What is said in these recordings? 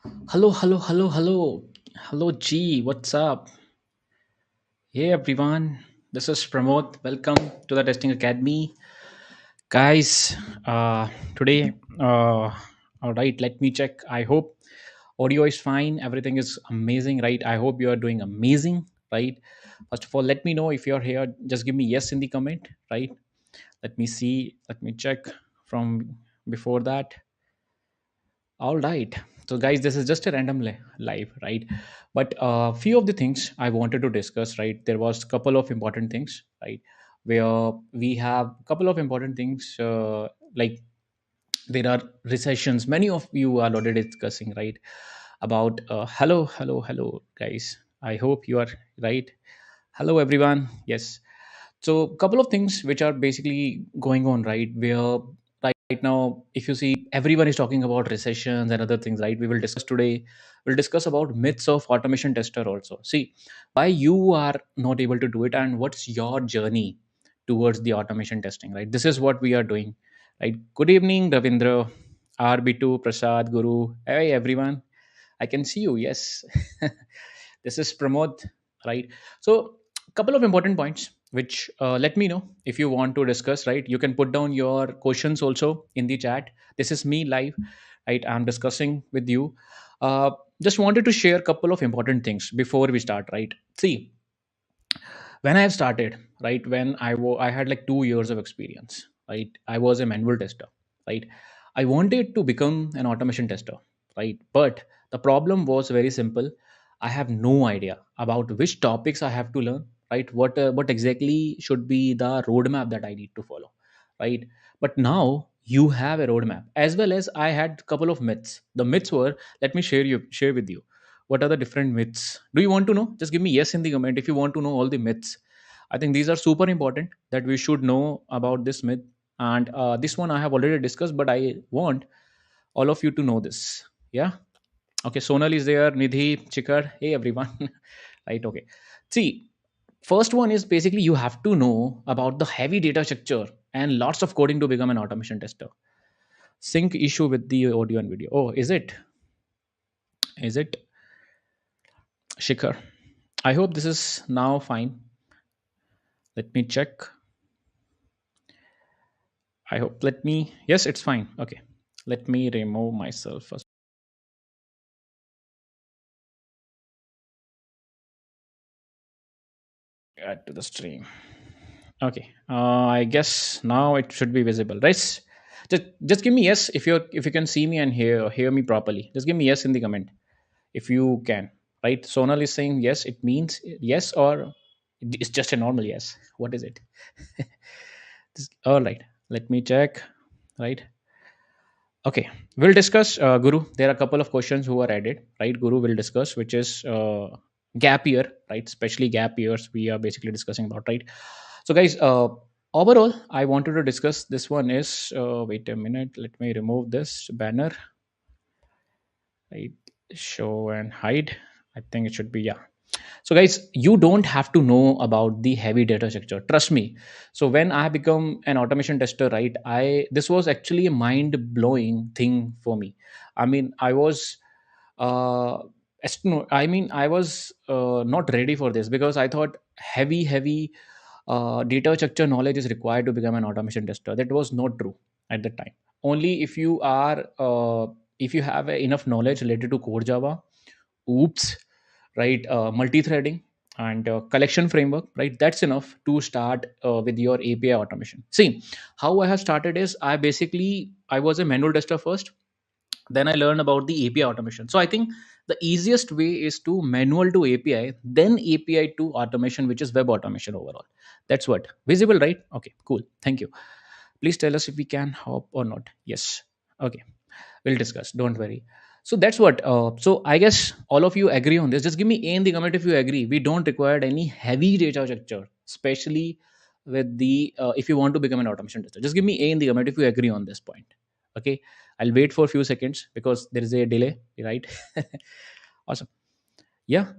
Hello, G. What's up? Hey, everyone. This is Pramod. Welcome to the Testing Academy. Guys, today, all right, let me check. I hope audio is fine. Everything is amazing, right? I hope you are doing amazing, right? First of all, let me know if you're here. Just give me yes in the comment, right? Let me see. Let me check from before that. All right. So, guys, this is just a random live, right? But few of the things I wanted to discuss, right? There was a couple of important things, right? Where we have a couple of important things, like there are recessions. Many of you are already discussing, right? About hello, guys. I hope you are right. Hello, everyone. Yes. So, couple of things which are basically going on, right? Where right now, if you see, everyone is talking about recessions and other things, right? We will discuss today. We'll discuss about myths of automation tester also. See, why you are not able to do it, and what's your journey towards the automation testing, right? This is what we are doing, right? Good evening, Ravindra, RB2, Prasad, Guru. Hey, everyone. I can see you. Yes. This is Pramod, right? So, couple of important points which let me know if you want to discuss, right? You can put down your questions also in the chat. This is me live, right? I'm discussing with you. Just wanted to share a couple of important things before we start, right? See, when I have started, right, when I had like 2 years of experience, right? I was a manual tester, right? I wanted to become an automation tester, right? But the problem was very simple. I have no idea about which topics I have to learn, right? What exactly should be the roadmap that I need to follow, right? But now you have a roadmap, as well as I had a couple of myths. The myths were, let me share with you. What are the different myths? Do you want to know? Just give me yes in the comment if you want to know all the myths. I think these are super important that we should know about this myth. And this one I have already discussed, but I want all of you to know this. Yeah. Okay. Sonal is there. Nidhi, Chikar. Hey, everyone. Right. Okay. See, first one is basically you have to know about the heavy data structure and lots of coding to become an automation tester. Sync issue with the audio and video. Oh, is it? Is it Shikar? I hope this is now fine. Let me check. I hope. Let me. Yes, it's fine. Okay. Let me remove myself first. Add to the stream. Okay. I guess now it should be visible, right? Just give me yes if you can see me and hear me properly. Just give me yes in the comment if you can. Right? Sonal is saying yes. It means yes, or it's just a normal yes. What is it? All right. Let me check. Right. Okay, we'll discuss, Guru. There are a couple of questions who are added, right? Guru will discuss, which is gap year, right? Especially gap years, we are basically discussing about, right? So, guys, overall, I wanted to discuss this one is wait a minute, let me remove this banner, right? Show and hide. I think it should be, yeah. So, guys, you don't have to know about the heavy data structure. Trust me. So, when I become an automation tester, right, I this was actually a mind blowing thing for me. I mean, I was, uh, I was not ready for this because I thought heavy data structure knowledge is required to become an automation tester. That was not true at the time. Only if you have enough knowledge related to core Java, oops, right, multi-threading and collection framework, right? That's enough to start with your API automation. See, how I have started is I was a manual tester first, then I learned about the API automation. So I think the easiest way is to manual to API, then API to automation, which is web automation overall. That's what visible, right? Okay, cool. Thank you. Please tell us if we can hop or not. Yes. Okay, we'll discuss. Don't worry. So that's what. So I guess all of you agree on this. Just give me A in the comment if you agree. We don't require any heavy data structure, especially with the if you want to become an automation tester. Just give me A in the comment if you agree on this point. Okay, I'll wait for a few seconds because there is a delay, right? Awesome. Yeah,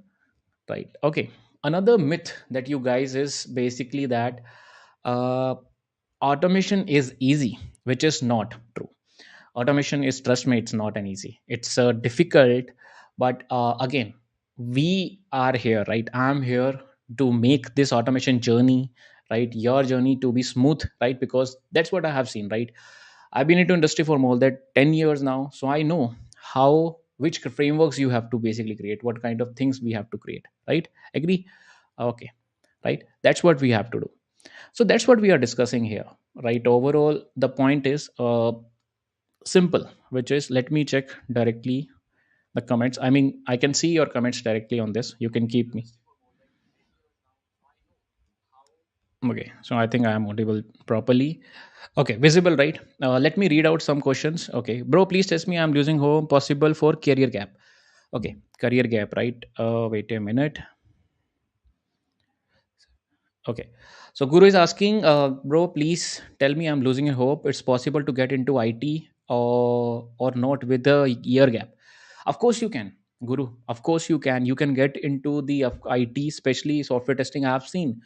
right. Okay. Another myth that you guys is basically that uh, automation is easy, which is not true. Automation is, trust me, it's not an easy, it's difficult. But again, we are here, right? I'm here to make this automation journey, right, your journey to be smooth, right? Because that's what I have seen, right? I've been into industry for more than 10 years now, so I know how, which frameworks you have to basically create, what kind of things we have to create, right? Agree? Okay, right, that's what we have to do. So that's what we are discussing here, right? Overall, the point is simple, which is, let me check directly the comments. I mean, I can see your comments directly on this. You can keep me. Okay, so I think I am audible properly. Okay, visible, right? Let me read out some questions. Okay, bro, please test me, I'm losing home possible for career gap. Okay, career gap, right? Wait a minute. Okay. So Guru is asking, bro, please tell me, I'm losing a hope. It's possible to get into IT or not with the year gap. Of course you can, Guru. Of course you can. You can get into the IT, especially software testing. I have seen.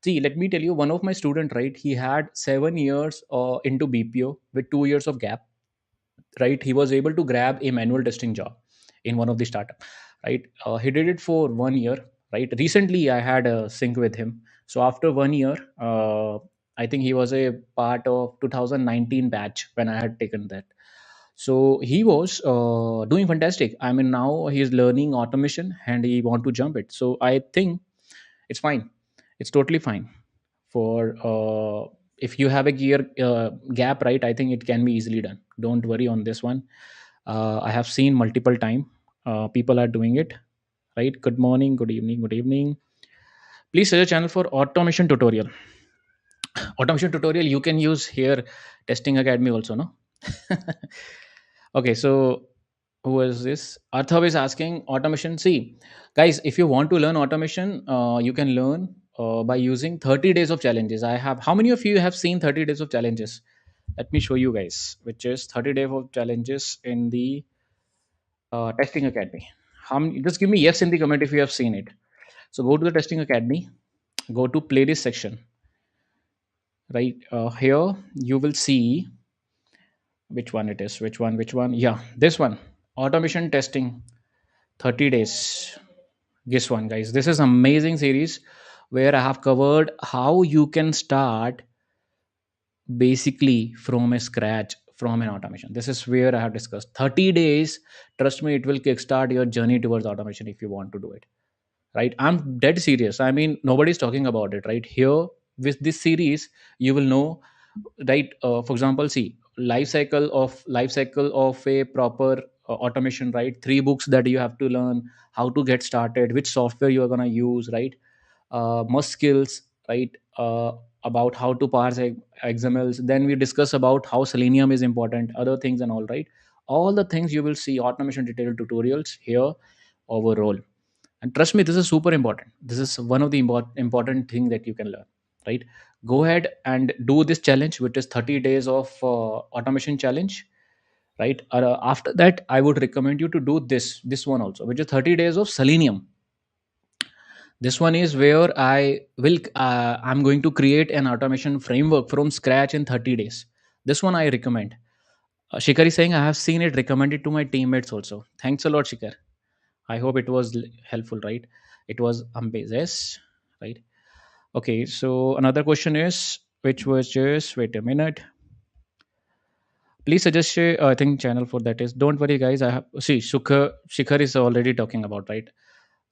See, let me tell you, one of my student, right? He had 7 years into BPO with 2 years of gap, right? He was able to grab a manual testing job in one of the startup, right? He did it for 1 year, right? Recently I had a sync with him. So after 1 year, I think he was a part of 2019 batch when I had taken that. So he was doing fantastic. I mean, now he is learning automation and he want to jump it. So I think it's fine, it's totally fine for if you have a gear gap, right? I think it can be easily done. Don't worry on this one. I have seen multiple time people are doing it, right? Good morning, good evening, good evening. Please search a channel for automation tutorial. Automation tutorial you can use here, testing academy also, no? Okay, so who is this? Arthav is asking automation. See, guys, if you want to learn automation, you can learn by using 30 days of challenges. I have, how many of you have seen 30 days of challenges? Let me show you guys, which is 30 days of challenges in the testing academy. How many, just give me yes in the comment if you have seen it. So go to the testing academy, go to playlist section, right? Here you will see which one it is, which one, yeah, this one, automation testing 30 days. This one, guys, this is amazing series where I have covered how you can start basically from a scratch from an automation. This is where I have discussed 30 days. Trust me, it will kickstart your journey towards automation if you want to do it, right? I'm dead serious. I mean, nobody's talking about it, right? Here with this series you will know, right? For example, see, life cycle of a proper automation, right? 3 books that you have to learn, how to get started, which software you are going to use, right? Must skills, right? About how to parse xmls. Then we discuss about how selenium is important, other things and all, right? All the things you will see automation detailed tutorials here overall. And trust me, this is super important. This is one of the important thing that you can learn, right? Go ahead and do this challenge, which is 30 days of automation challenge, right? After that, I would recommend you to do this one also, which is 30 days of selenium. This one is where I'm going to create an automation framework from scratch in 30 days. This one I recommend. Shikhar is saying I have seen it recommended to my teammates also. Thanks a lot, Shikhar. I hope it was helpful, right? It was amazing, yes, right? Okay, so another question is, which was just, wait a minute. Please suggest a, I think channel for that is. Don't worry, guys. I have see Shikhar is already talking about, right?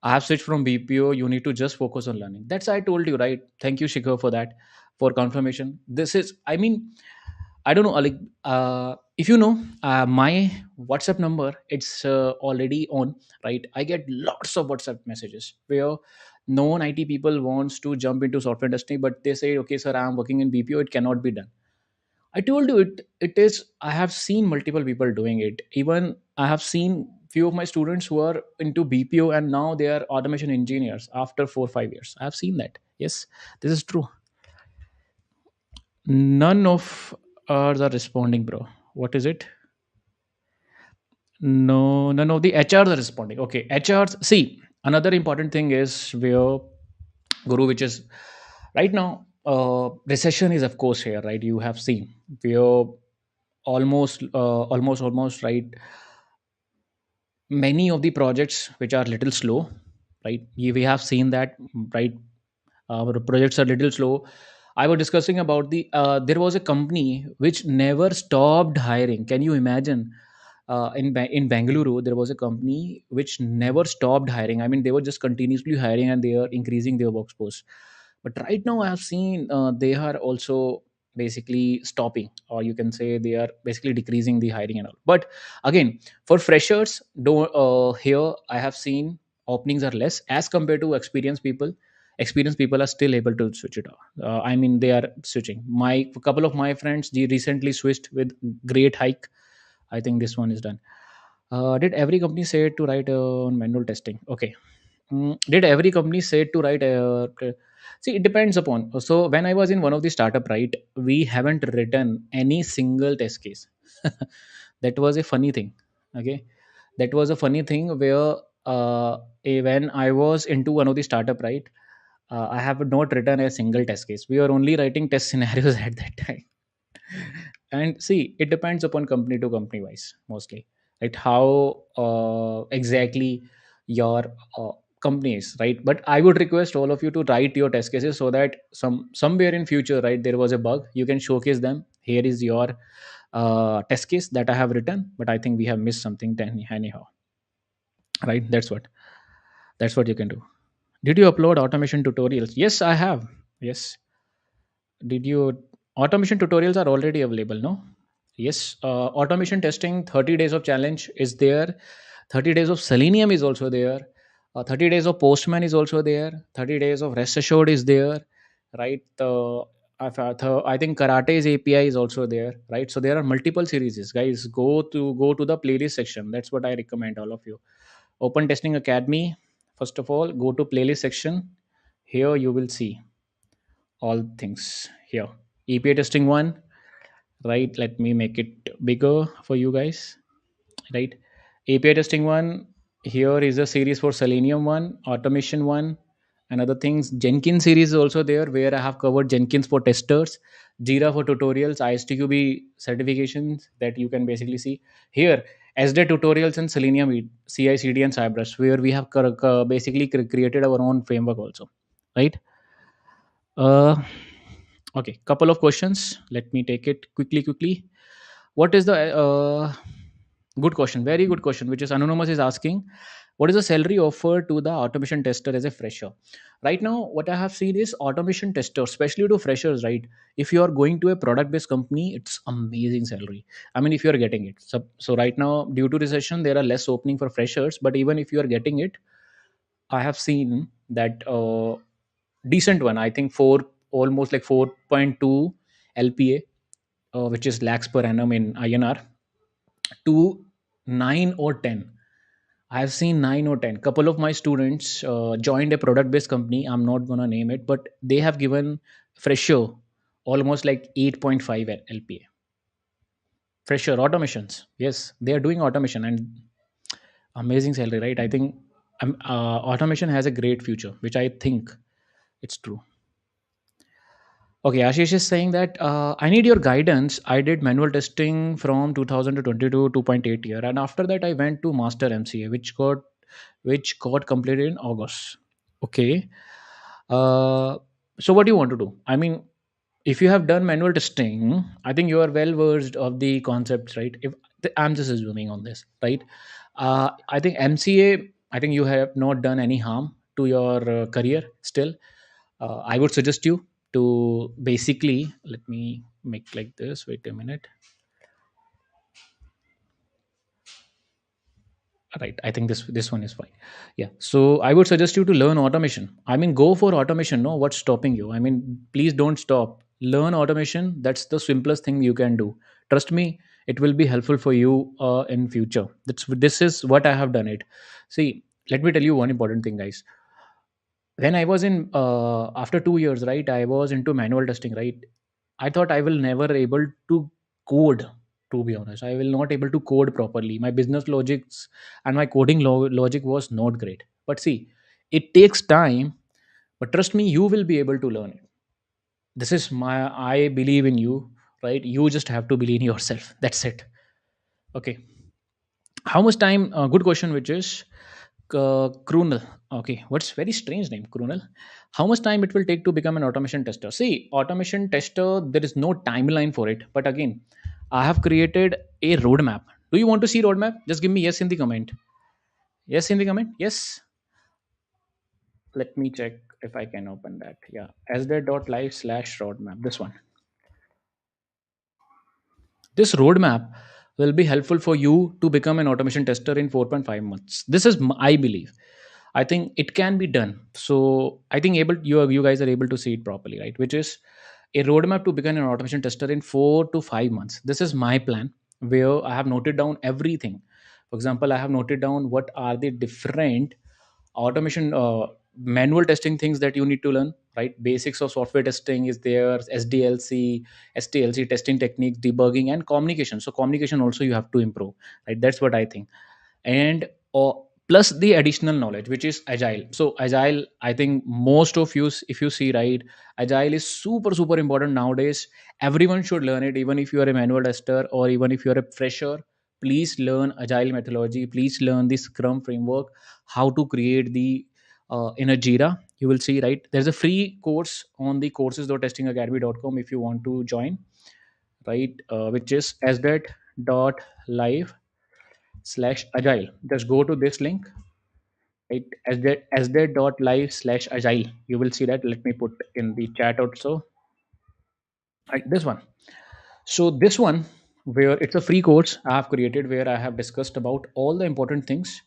I have switched from BPO. You need to just focus on learning. That's I told you, right? Thank you, Shikhar, for that, for confirmation. This is, I mean, I don't know, like, if you know, my WhatsApp number, it's already on, right? I get lots of WhatsApp messages where non-IT people wants to jump into software industry, but they say, okay, sir, I'm working in BPO, it cannot be done. I told you it. It is. I have seen multiple people doing it. Even I have seen few of my students who are into BPO and now they are automation engineers after 4 5 years. I have seen that. Yes, this is true. None of ours are responding, bro. What is it? No, none of the HRs are responding. Okay, HRs. See, another important thing is where Guru, which is right now, recession is of course here, right? You have seen where almost right. Many of the projects which are little slow, right? We have seen that, right? Our projects are little slow. I was discussing about there was a company which never stopped hiring. Can you imagine? In Bangalore, there was a company which never stopped hiring. I mean, they were just continuously hiring and they are increasing their workforce. But right now, I have seen they are also basically stopping, or you can say they are basically decreasing the hiring and all. But again, for freshers, don't here I have seen openings are less as compared to experienced people. Experienced people are still able to switch it off. I mean, they are switching. My a couple of my friends, they recently switched with great hike. I think this one is done. Did every company say to write on manual testing? Okay. Did every company say to write? See, it depends upon. So when I was in one of the startup, right, we haven't written any single test case. That was a funny thing. Okay, that was a funny thing where when I was into one of the startup, right, I have not written a single test case. We were only writing test scenarios at that time. And see, it depends upon company to company wise mostly, right? How exactly your company is, right? But I would request all of you to write your test cases so that somewhere in future, right, there was a bug, you can showcase them. Here is your test case that I have written, but I think we have missed something then anyhow, right? That's what you can do. Did you upload automation tutorials? Yes, I have. Yes. Did you? Automation tutorials are already available, no? Yes. Automation testing, 30 days of challenge is there. 30 days of Selenium is also there. 30 days of Postman is also there. 30 days of Rest Assured is there, right? I think Karate's API is also there, right? So there are multiple series. Guys, go to the playlist section. That's what I recommend all of you. Open Testing Academy. First of all, go to playlist section. Here you will see all things here. EPA testing one, right? Let me make it bigger for you guys, right? API testing one. Here is a series for Selenium one, automation one, and other things. Jenkins series is also there where I have covered Jenkins for testers, Jira for tutorials, ISTQB certifications that you can basically see here. SD tutorials and Selenium CI CD and Cypress where we have basically created our own framework also, right? Uh, okay, couple of questions. Let me take it quickly. What is the good question? Very good question, which is anonymous is asking, what is the salary offered to the automation tester as a fresher? Right now, what I have seen is automation tester, especially to freshers. Right, if you are going to a product-based company, it's amazing salary. I mean, if you are getting it. So right now, due to recession, there are less opening for freshers. But even if you are getting it, I have seen that decent one. I think almost like 4.2 LPA, which is lakhs per annum in INR, to 9 or 10. I have seen 9 or 10. Couple of my students joined a product-based company. I'm not gonna name it, but they have given fresher almost like 8.5 LPA. Fresher automations. Yes, they are doing automation and amazing salary, right? I think automation has a great future, which I think it's true. Okay, Ashish is saying that I need your guidance. I did manual testing from 2000 to 22 2.8 year, and after that I went to master MCA, which got completed in August. Okay, uh, so what do you want to do? I mean, if you have done manual testing, I think you are well versed of the concepts, right? If I'm just assuming on this, right? I think MCA. I think you have not done any harm to your career still. I would suggest you to basically, let me make like this. Wait a minute. Right, I think this one is fine. Yeah, so I would suggest you to learn automation. I mean, go for automation. No, what's stopping you? I mean, please don't stop. Learn automation. That's the simplest thing you can do. Trust me, it will be helpful for you in future. This is what I have done it. See, let me tell you one important thing, guys. When I was in after 2 years, right, I was into manual testing, right. I thought I will never able to code. To be honest, I will not able to code properly. My business logics and my coding logic was not great. But see, it takes time, but trust me, you will be able to learn it. This is my I believe in you, right? You just have to believe in yourself. That's it. Okay. How much time? Good question, which is Krunal. Okay, what's very strange name, Krunal? How much time it will take to become an automation tester? See, automation tester, there is no timeline for it. But again, I have created a roadmap. Do you want to see roadmap? Just give me yes in the comment. Yes in the comment. Yes. Let me check if I can open that. Yeah, sd.live/roadmap. This one. This roadmap will be helpful for you to become an automation tester in 4.5 months. This is, I believe. I think it can be done. So I think you guys are able to see it properly, right? Which is a roadmap to become an automation tester in 4 to 5 months. This is my plan where I have noted down everything. For example, I have noted down what are the different automation manual testing things that you need to learn, right? Basics of software testing is there, SDLC testing techniques, debugging, and communication. So communication also you have to improve, right? That's what I think. And plus the additional knowledge, which is agile. So agile, I think most of you, if you see, right, agile is super important nowadays. Everyone should learn it, even if you are a manual tester or even if you are a fresher. Please learn agile methodology, please learn the scrum framework, how to create the in a Jira. You will see, right, there's a free course on the courses.testingacademy.com if you want to join, right, which is sdet.live/agile. Just go to this link, right, sdet.live/agile. You will see that. Let me put in the chat also, right, this one. So this one, where it's a free course I have created, where I have discussed about all the important things.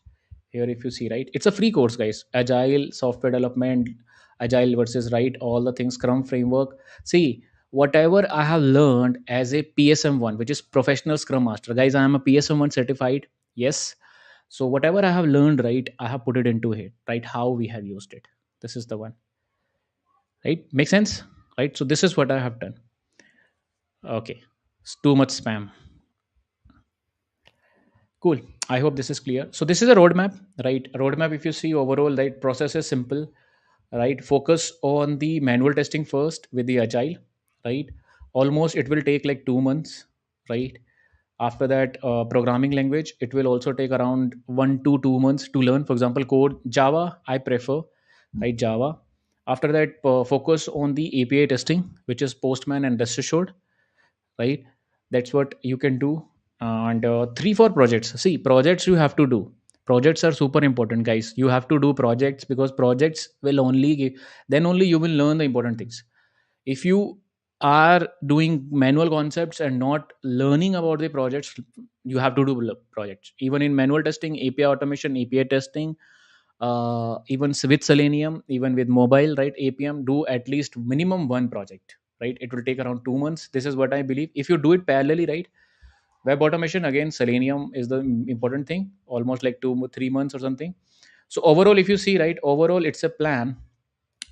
Here, if you see, right, it's a free course, guys. Agile software development, agile versus, right, all the things, scrum framework. See, whatever I have learned as a PSM1, which is professional scrum master, guys, I am a PSM1 certified. Yes. So whatever I have learned, right, I have put it into it, right, how we have used it. This is the one, right? Make sense, right? So this is what I have done. Okay. It's too much spam. Cool. I hope this is clear. So this is a roadmap, right? A roadmap, if you see overall, right, process is simple, right? Focus on the manual testing first with the agile, right? Almost it will take like 2 months, right? After that, programming language, it will also take around 1 to 2 months to learn. For example, code Java, I prefer, right? Java. After that, focus on the API testing, which is Postman and Rest Assured, right? That's what you can do. And 3 4 projects. See, projects you have to do. Projects are super important, guys. You have to do projects because projects will only give, then only you will learn the important things. If you are doing manual concepts and not learning about the projects, you have to do projects. Even in manual testing, API automation, API testing, even with Selenium, even with mobile, right, APM, do at least minimum one project, right? It will take around 2 months. This is what I believe. If you do it parallelly, right, web automation, again, Selenium is the important thing, almost like 2 3 months or something. So overall, if you see, right, overall it's a plan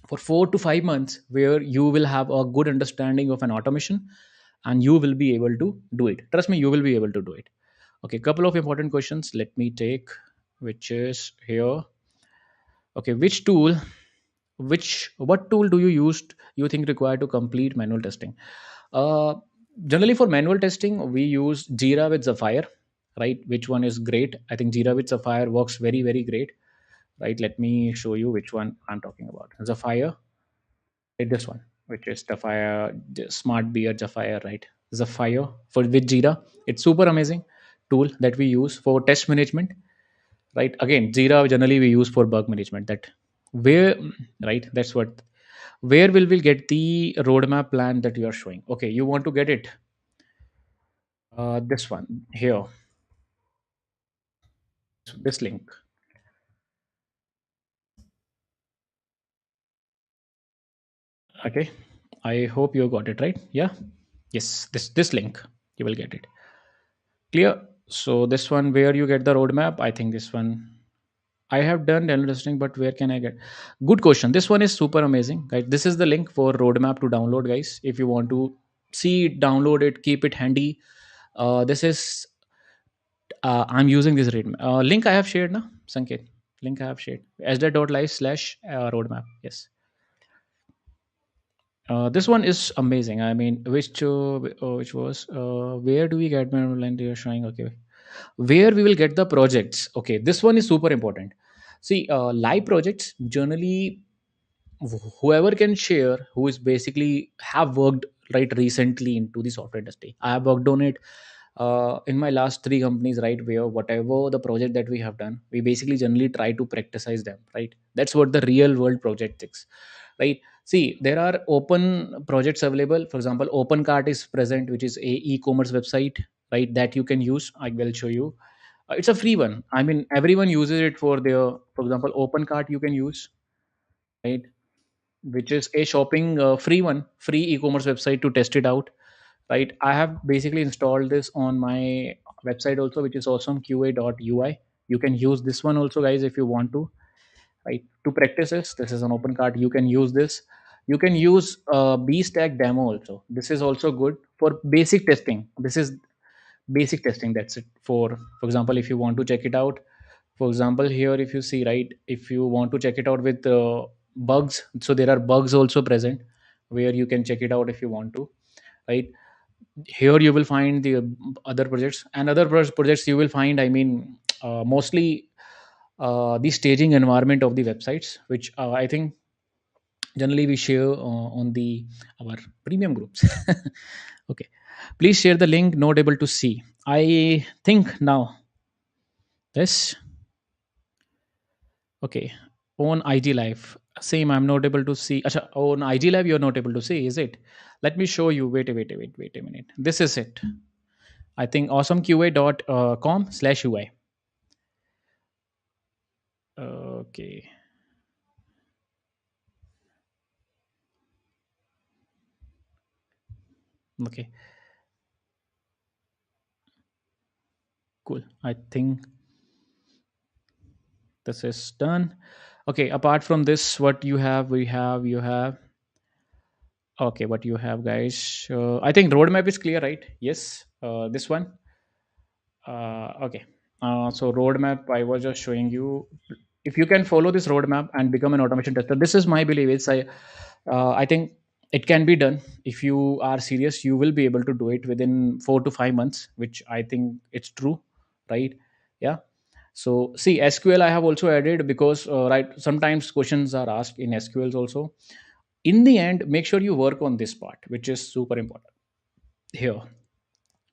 for 4 to 5 months where you will have a good understanding of an automation and you will be able to do it. Trust me, you will be able to do it. Okay, couple of important questions. Let me take, which is here. Okay, what tool do you use, you think required to complete manual testing? uh, Generally for manual testing we use Jira with Zephyr, right? Which one is great? I think Jira with Zephyr works very great, right? Let me show you which one I'm talking about. Zephyr, right, this one, which is Zephyr, smart beer Zephyr, right? Zephyr for with Jira. It's super amazing tool that we use for test management, right? Again, Jira generally we use for bug management. That where, right, that's what, where will we get the roadmap plan that you are showing? Okay, you want to get it, this one here, this link. Okay, I hope you got it, right? Yeah. Yes, this link, you will get it. Clear. So this one, where you get the roadmap, I think this one I have done demo testing, but where can I get? Good question. This one is super amazing, guys. This is the link for roadmap to download, guys. If you want to see it, download it, keep it handy. This is, I'm using this read link I have shared now, Sanket. Link I have shared sd.live/roadmap. Yes. This one is amazing. I mean, which was where do we get land you're showing? Okay, where we will get the projects. Okay, this one is super important. See, live projects generally whoever can share who is basically have worked right recently into the software industry. I have worked on it in my last three companies, right, where whatever the project that we have done, we basically generally try to practicize them, right? That's what the real world project is, right? See, there are open projects available. For example, OpenCart is present, which is a e-commerce website, right, that you can use. I will show you. It's a free one. I mean, everyone uses it for their, for example, OpenCart you can use, right, which is a shopping free one, free e-commerce website to test it out, right? I have basically installed this on my website also, which is awesomeqa.ui. You can use this one also, guys, if you want to, right, to practice this is an open card. You can use this. You can use bstack demo also. This is also good for basic testing. This is basic testing. That's it. For example, if you want to check it out, for example, here if you see, right, if you want to check it out with bugs, so there are bugs also present where you can check it out if you want to, right? Here you will find the other projects, and other projects you will find, I mean, mostly the staging environment of the websites, which I think generally we share on the our premium groups. Okay, please share the link. Not able to see, I think now. This. Okay. On IG Live. Same, I'm not able to see. Acha, on IG Live, you're not able to see, is it? Let me show you. Wait a minute. This is it. I think awesomeqa.com/UI. Okay. Okay. Cool. I think this is done. Okay. Apart from this, what you have, you have. Okay. What you have, guys. I think roadmap is clear, right? Yes. This one. Okay. So roadmap, I was just showing you. If you can follow this roadmap and become an automation tester, this is my belief. I think it can be done. If you are serious, you will be able to do it within 4 to 5 months, which I think it's true, right? Yeah. So see, SQL I have also added because right, sometimes questions are asked in SQLs also. In the end, make sure you work on this part, which is super important here.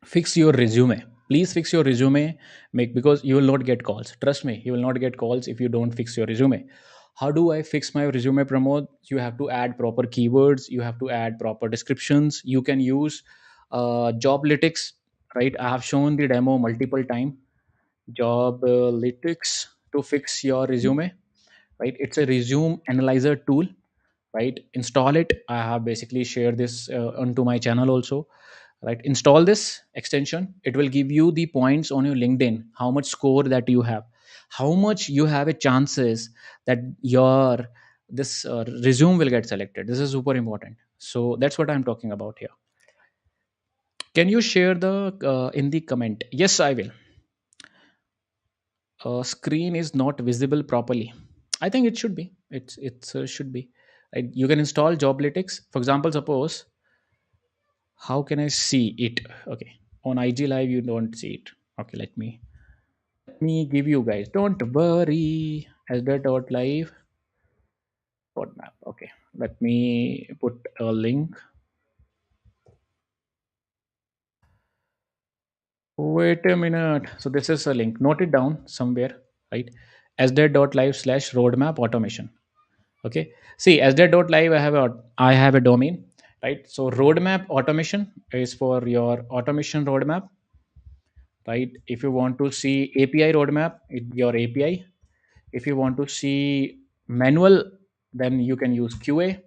Fix your resume. Please fix your resume. Make, because you will not get calls, trust me, you will not get calls if you don't fix your resume. How do I fix my resume, Promote? You have to add proper keywords, you have to add proper descriptions. You can use Joblytics, right? I have shown the demo multiple time. Joblytics to fix your resume, right? It's a resume analyzer tool, right? Install it. I have basically shared this onto my channel also, right? Install this extension. It will give you the points on your LinkedIn, how much score that you have, how much you have a chances that your this resume will get selected. This is super important. So that's what I'm talking about here. Can you share the in the comment? Yes, I will. Screen is not visible properly. I think it should be. It's should be. Right? You can install Joblytics. For example, suppose, how can I see it? Okay, on IG Live you don't see it. Okay, let me give you guys. Don't worry. Live roadmap. Okay, let me put a link. Wait a minute. So this is a link. Note it down somewhere, right? Live/roadmap automation. Okay, see, live, I have a domain, right? So roadmap automation is for your automation roadmap, right? If you want to see API roadmap, your API. If you want to see manual, then you can use QA.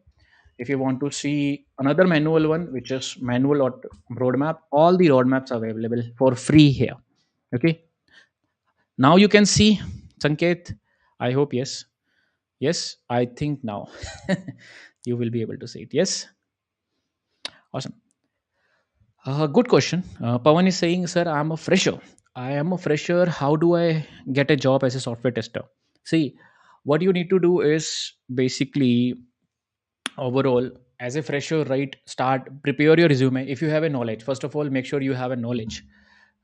If you want to see another manual one, which is roadmap, all the roadmaps are available for free here. Okay, now you can see, Sanket. I hope yes. Yes, I think now you will be able to see it. Yes, awesome. Good question. Pawan is saying, sir, I'm a fresher. I am a fresher. How do I get a job as a software tester? See, what you need to do is basically overall. as a fresher, right, start prepare your resume. If you have a knowledge, first of all, make sure you have a knowledge,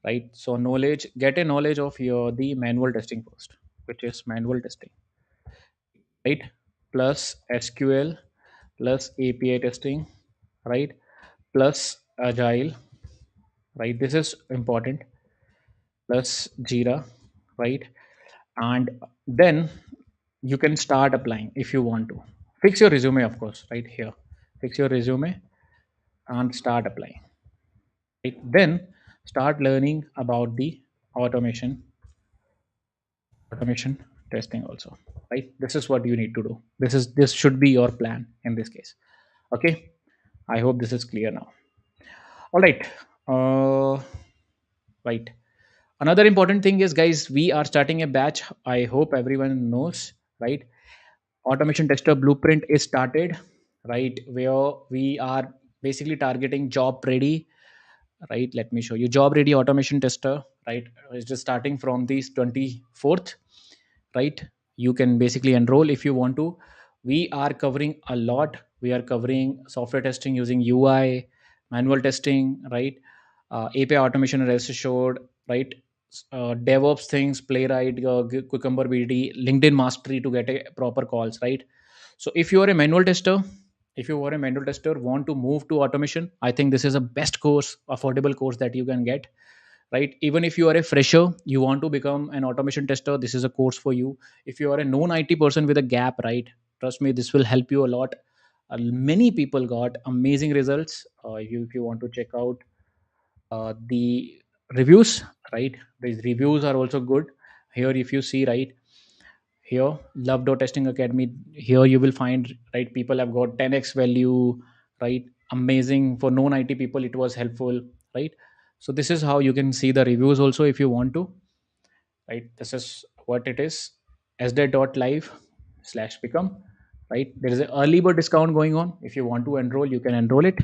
right? So knowledge, get a knowledge of your the manual testing first, which is manual testing, right? Plus SQL, plus API testing, right? Plus agile, right? This is important. Plus Jira, right? And then you can start applying if you want to. Fix your resume, of course, right here. Fix your resume and start applying. Right? Then start learning about the automation, automation testing also. Right? This is what you need to do. This should be your plan in this case. Okay. I hope this is clear now. All right. Right. Another important thing is, guys, we are starting a batch. I hope everyone knows, right? Automation tester blueprint is started, right? Where we are basically targeting job ready, right? Let me show you job ready automation tester, right? It's just starting from this 24th, right? You can basically enroll if you want to. We are covering a lot. We are covering software testing using UI, manual testing, right? API automation and rest assured, right? DevOps things, Playwright, Cucumber BD, LinkedIn Mastery to get a proper calls, right? So if you are a manual tester, if you are a manual tester, want to move to automation, I think this is a best course, affordable course that you can get, right? Even if you are a fresher, you want to become an automation tester, this is a course for you. If you are a known IT person with a gap, right, trust me, this will help you a lot. Many people got amazing results. If you want to check out the reviews, right, these reviews are also good. Here if you see, right, here love testing academy, here you will find, right, people have got 10x value, right? Amazing. For known IT people it was helpful, right? So this is how you can see the reviews also if you want to, right? This is what it is. sd.live slash become, right? There is an early bird discount going on. If you want to enroll, you can enroll it,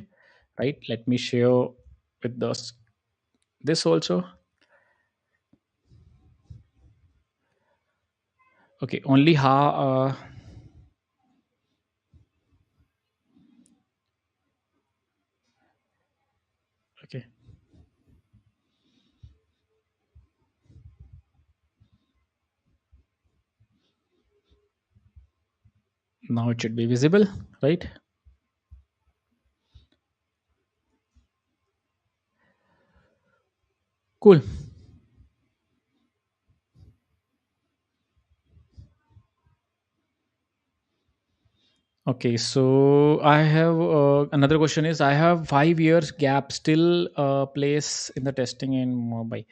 right? Let me share with this also. Okay, only how okay, now it should be visible, right? Cool. Okay, so I have another question is, I have 5 years gap still place in the testing in Mumbai.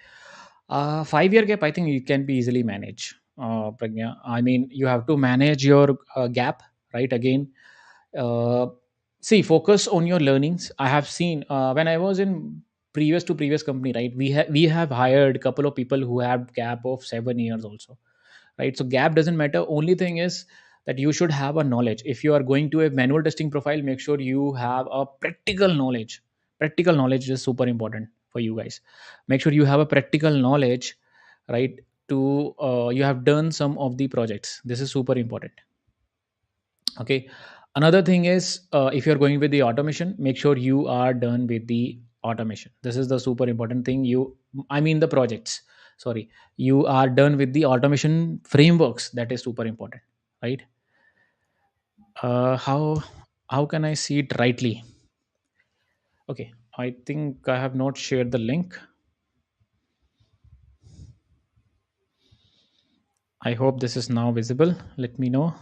5 year gap, I think you can be easily managed. Pragya, I mean, you have to manage your gap, right? Again, uh, see, focus on your learnings. I have seen when I was in previous company, right? We have hired a couple of people who have gap of 7 years also, right? So gap doesn't matter. Only thing is that you should have a knowledge. If you are going to a manual testing profile, make sure you have a practical knowledge. Practical knowledge is super important for you guys. Make sure you have a practical knowledge, right? To you have done some of the projects. This is super important. Okay. Another thing is, if you're going with the automation, make sure you are done with the automation. This is the super important thing. I mean the projects, sorry, you are done with the automation frameworks. That is super important, right? How can I see it rightly? Okay, I think I have not shared the link. I hope this is now visible. Let me know.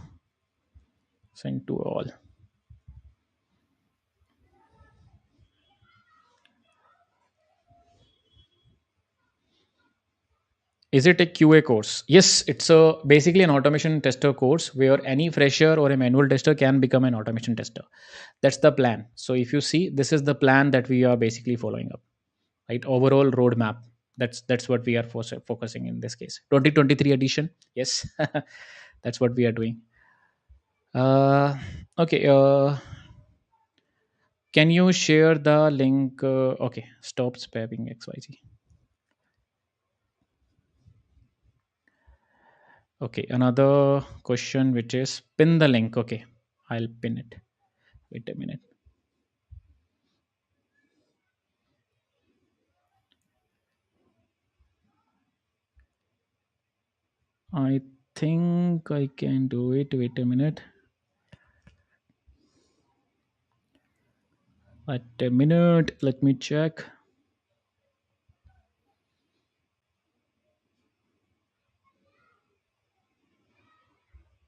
Send to all. Is it a QA course? Yes, it's a basically an automation tester course where any fresher or a manual tester can become an automation tester. That's the plan. So if you see, this is the plan that we are basically following up, right? Overall roadmap. That's what we are focusing in this case. 2023 edition. Yes, that's what we are doing. Okay. Can you share the link? Okay. Stop spamming XYZ. Okay. Another question, which is pin the link. Okay. I'll pin it. Wait a minute. I think I can do it. Wait a minute. Wait a minute. Let me check.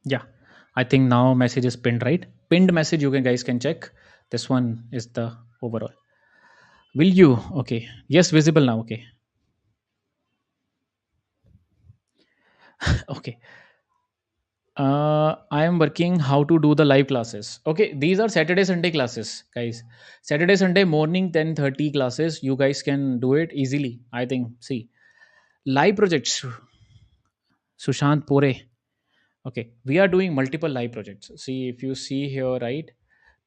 Yeah, I think now message is pinned, right? Pinned message you can guys can check. This one is the overall. Will you? Okay. Yes, visible now. Okay. Okay. I am working how to do the live classes. Okay, these are Saturday Sunday classes, guys. Saturday Sunday morning 10:30 classes. You guys can do it easily. I think. See, live projects. Sushant Pore. Okay, we are doing multiple live projects. See, if you see here, right,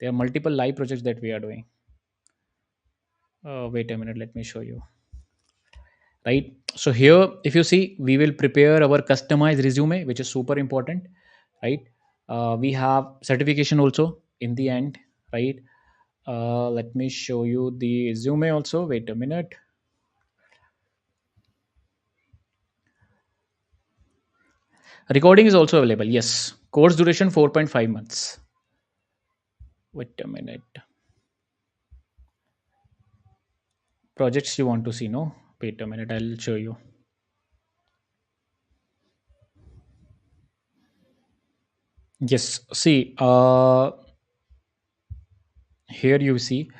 there are multiple live projects that we are doing. Wait a minute, let me show you. Right, so here, if you see, we will prepare our customized resume, which is super important, right? We have certification also in the end, right? Let me show you the resume also. Wait a minute. Recording is also available. Yes, course duration 4.5 months. Wait a minute. Projects you want to see, no? Wait a minute, I'll show you. Yes, see, here you see,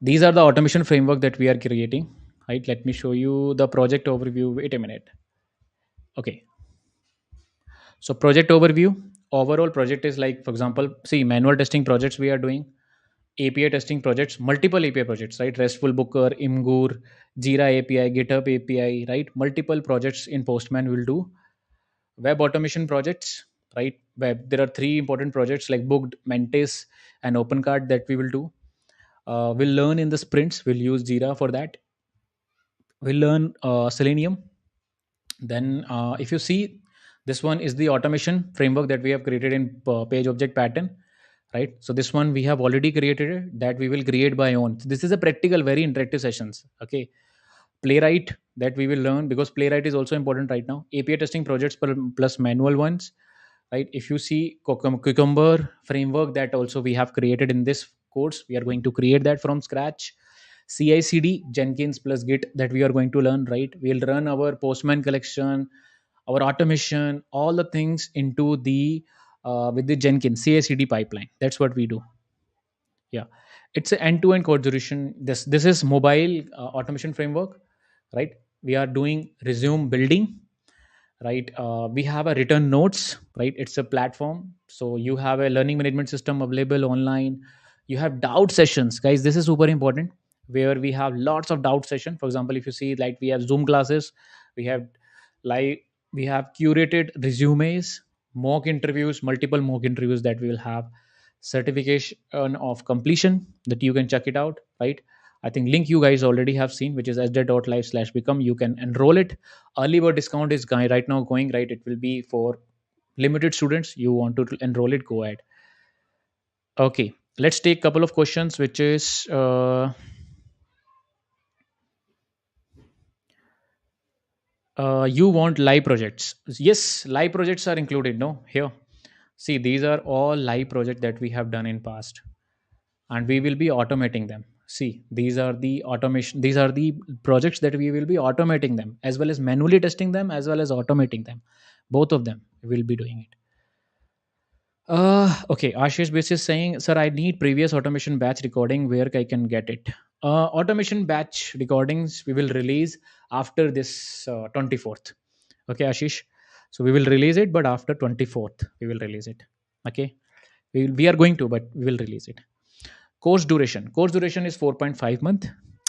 these are the automation framework that we are creating, right? Let me show you the project overview. Wait a minute. Okay, so project overview. Overall project is like, for example, see, manual testing projects we are doing, API testing projects, multiple API projects, right? RESTful Booker, Imgur, Jira API, GitHub API, right? Multiple projects in Postman will do. Web automation projects, right? Web, there are three important projects like Booked, Mantis, and OpenCart that we will do. We'll learn in the sprints. We'll use Jira for that. We'll learn Selenium. Then, if you see, this one is the automation framework that we have created in page object pattern, right? So this one we have already created it, that we will create by own. So this is a practical, very interactive sessions. Okay, Playwright that we will learn, because Playwright is also important right now. API testing projects plus manual ones, right? If you see Cucumber framework that also we have created in this course, we are going to create that from scratch. CI/CD Jenkins plus Git that we are going to learn, right? We'll run our Postman collection, our automation, all the things into the with the Jenkins CI/CD pipeline. That's what we do. Yeah, it's an end-to-end code solution. This is mobile automation framework, right? We are doing resume building, right? We have a return notes, right? It's a platform, so you have a learning management system available online. You have doubt sessions, guys. This is super important, where we have lots of doubt session. For example, if you see, like, we have Zoom classes, we have like we have curated resumes, mock interviews, multiple mock interviews that we will have, certification of completion that you can check it out, right? I think link you guys already have seen, which is sj.live/become. You can enroll it. Early bird discount is right now going, right? It will be for limited students. You want to enroll it, go ahead. Okay, let's take a couple of questions, which is you want live projects. Yes, live projects are included, no? Here, see, these are all live projects that we have done in past, and we will be automating them. See, these are the automation, these are the projects that we will be automating them, as well as manually testing them, as well as automating them. Both of them will be doing it. Okay, Ashish Base is saying, sir, I need previous automation batch recording. Where I can get it? Automation batch recordings we will release after this 24th. Okay, Ashish. So we will release it, but after 24th we will release it. Okay, we are going to, but we will release it. Course duration is 4.5 month,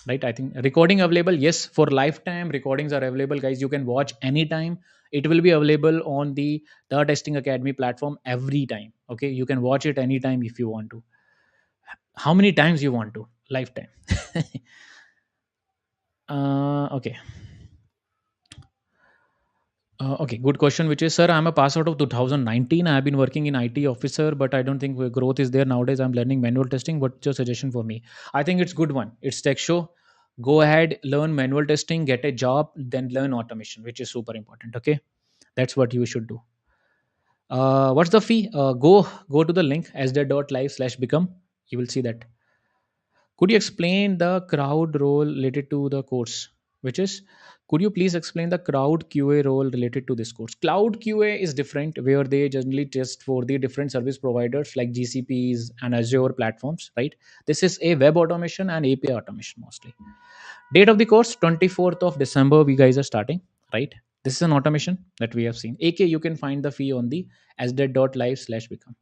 right? I think recording available, yes, for lifetime recordings are available, guys. You can watch anytime. It will be available on the Testing Academy platform every time. Okay, you can watch it anytime if you want to. How many times you want to? Lifetime. Okay, Okay, good question. Which is, sir, I'm a pass out of 2019. I have been working in IT officer, but I don't think growth is there nowadays. I'm learning manual testing. What's your suggestion for me? I think it's good one. It's tech show. Go ahead, learn manual testing, get a job, then learn automation, which is super important. Okay, that's what you should do. What's the fee? Go to the link sd.live/become. You will see that. Could you explain the crowd role related to the course? Which is, could you please explain the crowd QA role related to this course? Cloud QA is different, where they generally test for the different service providers like GCPs and Azure platforms, right? This is a web automation and API automation mostly. Date of the course 24th of December. We guys are starting, right? This is an automation that we have seen. AK, you can find the fee on the sd.live/become,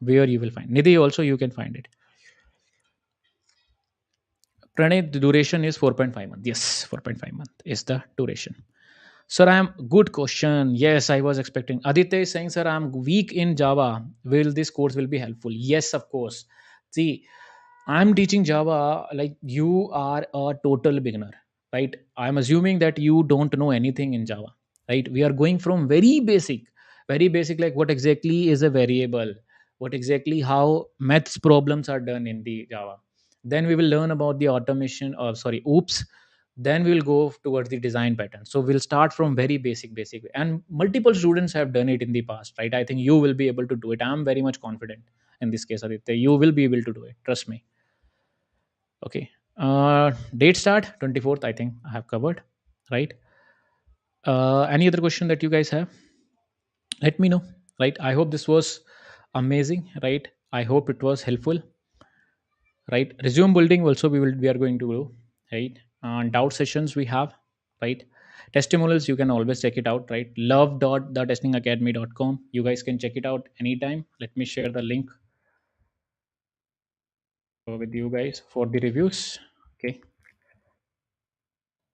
where you will find. Nidhi also you can find it. Pranay, the duration is 4.5 months. Yes, 4.5 month is the duration. Sir, I am good question. Yes, I was expecting. Aditya is saying, sir, I'm weak in Java. Will this course will be helpful? Yes, of course. See, I'm teaching Java like you are a total beginner, right? I'm assuming that you don't know anything in Java, right? We are going from very basic, like what exactly is a variable, what exactly how maths problems are done in the Java. Then we will learn about the automation, or sorry, oops. Then we will go towards the design pattern. So we'll start from very basic, and multiple students have done it in the past, right? I think you will be able to do it. I'm very much confident in this case, Aditya. You will be able to do it. Trust me. Okay. Date start 24th. I think I have covered, right? Any other question that you guys have? Let me know. Right. I hope this was amazing. Right. I hope it was helpful. Right. Resume building also we are going to do. Right. Doubt sessions we have. Right. Testimonials you can always check it out. Right. Love.thetestingacademy.com. You guys can check it out anytime. Let me share the link with you guys for the reviews. Okay.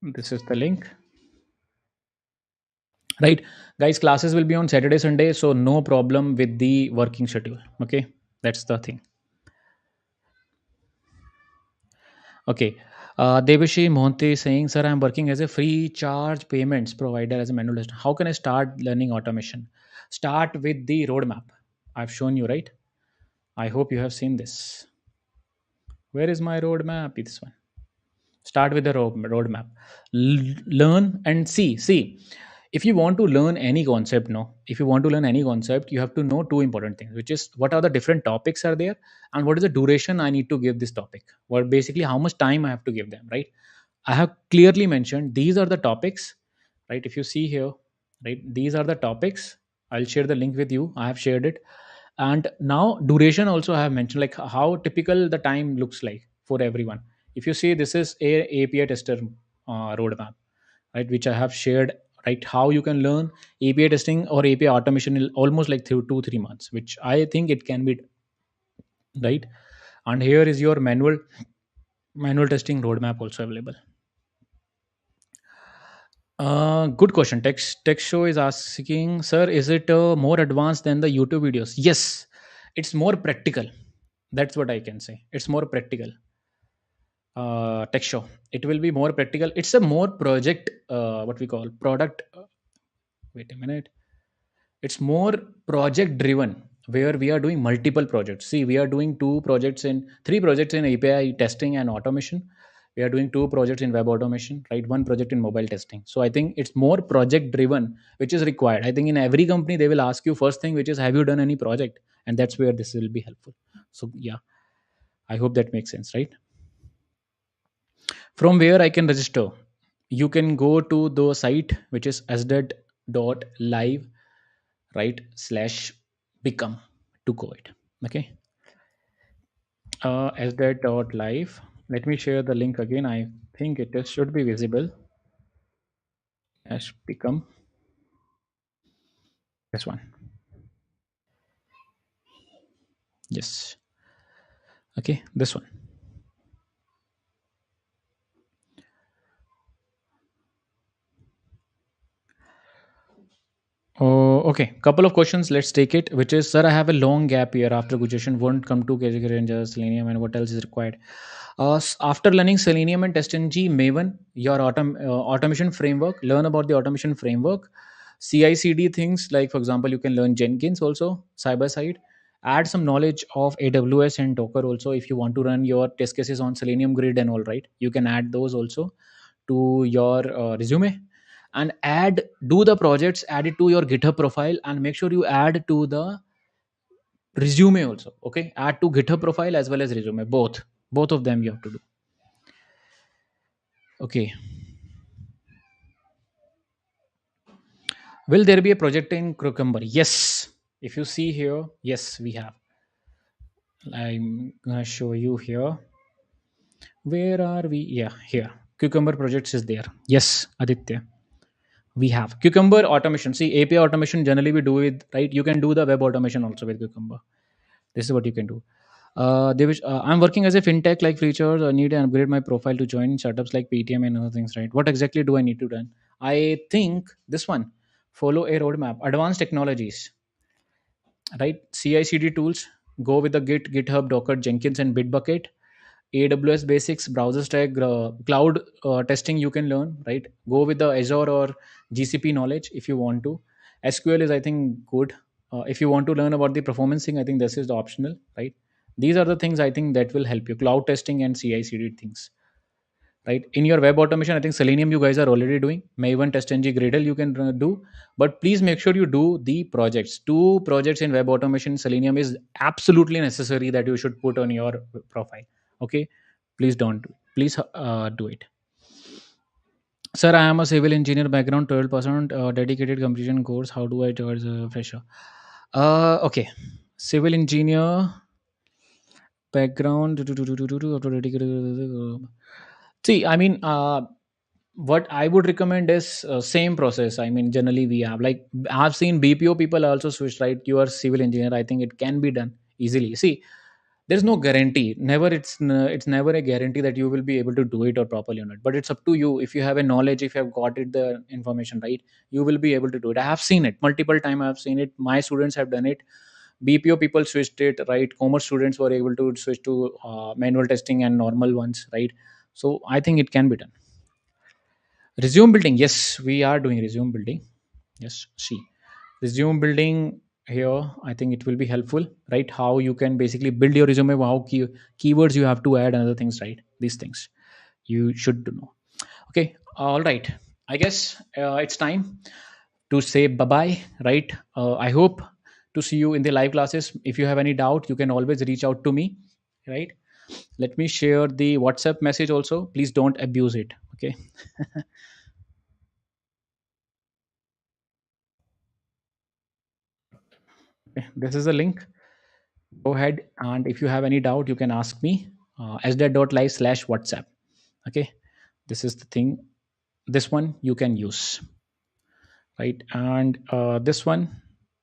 This is the link. Right, guys, classes will be on Saturday Sunday, so no problem with the working schedule. Okay, that's the thing. Okay. Devashi Mohanty is saying, sir, I'm working as a free charge payments provider as a manual tester. How can I start learning automation? Start with the roadmap. I've shown you, right? I hope you have seen this. Where is my roadmap? This one. Start with the roadmap. Learn and see if you want to learn any concept, no, if you want to learn any concept, you have to know two important things, which is what are the different topics are there, and what is the duration I need to give this topic, what basically how much time I have to give them, right? I have clearly mentioned these are the topics, right? If you see here, right, these are the topics. I'll share the link with you. I have shared it. And now duration also I have mentioned, like how typical the time looks like for everyone. If you see, this is a API tester roadmap, right, which I have shared, right? How you can learn API testing or API automation in almost like 2 3 months, which I think it can be, right? And here is your manual testing roadmap also available. Good question. Text show is asking, sir, is it more advanced than the YouTube videos? Yes, it's more practical. That's what I can say. It's more practical. Text show. It will be more practical. It's a more project. What we call product. Wait a minute. It's more project driven, where we are doing multiple projects. See, we are doing three projects in API testing and automation. We are doing two projects in web automation, right? One project in mobile testing. So I think it's more project driven, which is required. I think in every company they will ask you first thing, which is, have you done any project? And that's where this will be helpful. So yeah, I hope that makes sense, right? From where I can register, you can go to the site, which is sdet.live, right, slash become to COVID. Okay. Sdet.live. Let me share the link again. I think should be visible as become this one. Yes. Okay, this one. Oh, okay. Couple of questions. Let's take it. Which is, sir, I have a long gap here after graduation. Won't come to category rangers, Selenium, and what else is required? After learning Selenium and TestNG Maven, your automation framework, learn about the automation framework. CI/CD things, like for example, you can learn Jenkins also side by side. Add some knowledge of AWS and Docker also. If you want to run your test cases on Selenium Grid and all, right, you can add those also to your resume. And do the projects, add it to your GitHub profile, and make sure you add to the resume also. Okay, add to GitHub profile as well as resume, both of them you have to do. Okay, will there be a project in Cucumber? Yes. If you see here, yes, we have. I'm gonna show you here. Where are we? Yeah, here. Cucumber projects is there. Yes, Aditya. We have Cucumber automation. See, API automation generally we do with, right. You can do the web automation also with Cucumber. This is what you can do. I'm working as a fintech like features. I need to upgrade my profile to join startups like PTM and other things, right? What exactly do I need to do? I think this one, follow a roadmap, advanced technologies, right? CI/CD tools, go with the Git, GitHub, Docker, Jenkins, and Bitbucket. AWS basics, browser stack, cloud testing you can learn, right? Go with the Azure or GCP knowledge if you want to. SQL is, I think, good. If you want to learn about the performance thing, I think this is the optional, right? These are the things I think that will help you. Cloud testing and CI/CD things, right? In your web automation, I think Selenium you guys are already doing. Maven, TestNG, Gradle you can do, but please make sure you do the projects. Two projects in web automation Selenium is absolutely necessary that you should put on your profile. Okay, please don't do. Please do it. Sir, I am a civil engineer background, 12% dedicated completion course. How do I charge a fresher? Okay, civil engineer background. See, I mean, what I would recommend is same process. I mean, generally we have, like, I've seen BPO people also switch, right? You are civil engineer. I think it can be done easily. See, there's no guarantee. It's never a guarantee that you will be able to do it or properly or not. But it's up to you. If you have a knowledge, if you have got it the information right, you will be able to do it. I have seen it multiple time. I have seen it. My students have done it. BPO people switched it, right? Commerce students were able to switch to manual testing and normal ones, right? So I think it can be done. Resume building, yes, we are doing resume building. Yes, see, resume building here, I think it will be helpful, right? How you can basically build your resume, how keywords you have to add, and other things, right? These things you should know. Okay, all right. I guess it's time to say bye bye, right? I hope to see you in the live classes. If you have any doubt, you can always reach out to me, right? Let me share the WhatsApp message also. Please don't abuse it. Okay. This is a link. Go ahead, and if you have any doubt, you can ask me. Sdat.live/WhatsApp. Okay, this is the thing. This one you can use, right? And this one,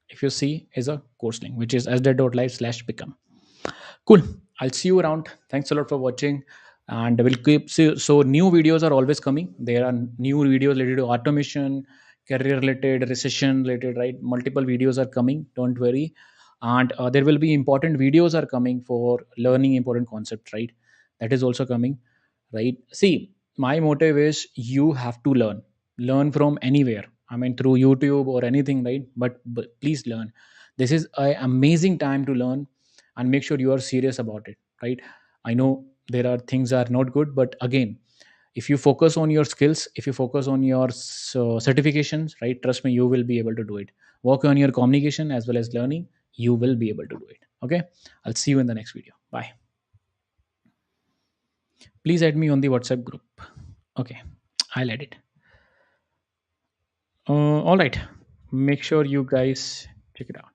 if you see, is a course link, which is sdat.live/become. Cool. I'll see you around. Thanks a lot for watching. And we'll keep so new videos are always coming. There are new videos related to automation, career related, recession related, right? Multiple videos are coming. Don't worry. And there will be important videos are coming for learning important concepts, right? That is also coming, right? See, my motive is you have to learn from anywhere. I mean, through YouTube or anything, right? But please learn. This is an amazing time to learn, and make sure you are serious about it, right? I know there are things are not good, but again, if you focus on your skills, if you focus on your certifications, right, trust me, you will be able to do it. Work on your communication as well as learning, you will be able to do it. Okay, I'll see you in the next video. Bye. Please add me on the WhatsApp group. Okay, I'll add it. All right, make sure you guys check it out.